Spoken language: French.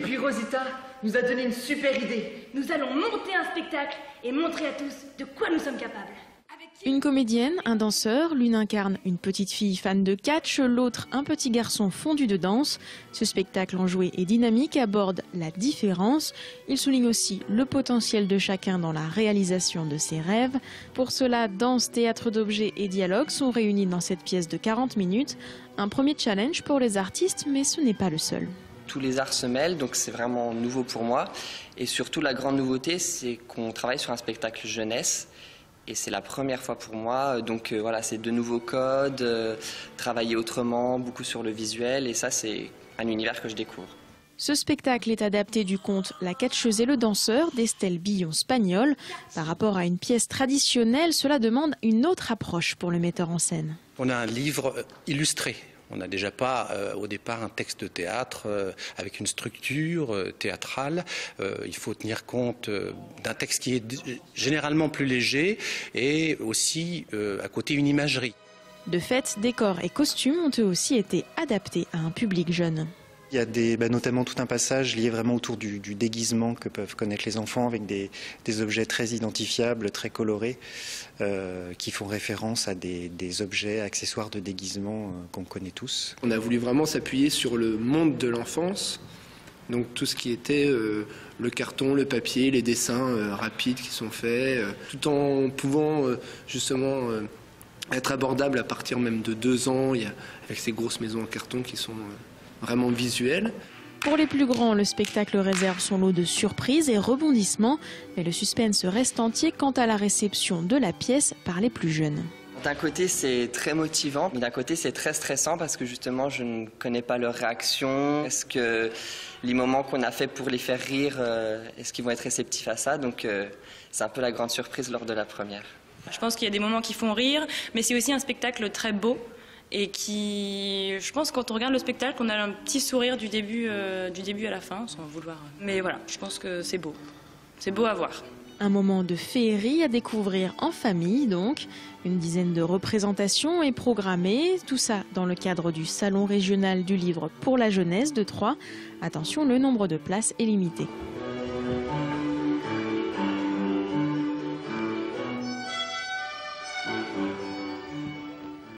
puis Rosita nous a donné une super idée. Nous allons monter un spectacle et montrer à tous de quoi nous sommes capables. Une comédienne, un danseur, l'une incarne une petite fille fan de catch, l'autre un petit garçon fondu de danse. Ce spectacle enjoué et dynamique aborde la différence. Il souligne aussi le potentiel de chacun dans la réalisation de ses rêves. Pour cela, danse, théâtre d'objets et dialogue sont réunis dans cette pièce de 40 minutes. Un premier challenge pour les artistes, mais ce n'est pas le seul. Tous les arts se mêlent, donc c'est vraiment nouveau pour moi. Et surtout, la grande nouveauté, c'est qu'on travaille sur un spectacle jeunesse. Et c'est la première fois pour moi, donc voilà, c'est de nouveaux codes, travailler autrement, beaucoup sur le visuel, et ça c'est un univers que je découvre. Ce spectacle est adapté du conte La catcheuse et le danseur d'Estelle Billon-Spagnol. Par rapport à une pièce traditionnelle, cela demande une autre approche pour le metteur en scène. On a un livre illustré. On n'a déjà pas au départ un texte de théâtre avec une structure théâtrale. Il faut tenir compte d'un texte qui est généralement plus léger et aussi à côté une imagerie. De fait, décors et costumes ont eux aussi été adaptés à un public jeune. Il y a notamment tout un passage lié vraiment autour du déguisement que peuvent connaître les enfants avec des objets très identifiables, très colorés, qui font référence à des objets, accessoires de déguisement qu'on connaît tous. On a voulu vraiment s'appuyer sur le monde de l'enfance, donc tout ce qui était le carton, le papier, les dessins rapides qui sont faits, tout en pouvant justement être abordable à partir même de 2 ans, avec ces grosses maisons en carton qui sont vraiment visuel. Pour les plus grands, le spectacle réserve son lot de surprises et rebondissements, mais le suspense reste entier quant à la réception de la pièce par les plus jeunes. D'un côté c'est très motivant, mais d'un côté c'est très stressant parce que justement je ne connais pas leurs réactions. Est-ce que les moments qu'on a fait pour les faire rire, est-ce qu'ils vont être réceptifs à ça? Donc c'est un peu la grande surprise lors de la première. Je pense qu'il y a des moments qui font rire, mais c'est aussi un spectacle très beau. Et qui, je pense, quand on regarde le spectacle, on a un petit sourire du début à la fin, sans vouloir. Mais voilà, je pense que c'est beau. C'est beau à voir. Un moment de féerie à découvrir en famille, donc. Une dizaine de représentations est programmée. Tout ça dans le cadre du Salon régional du livre pour la jeunesse de Troyes. Attention, le nombre de places est limité.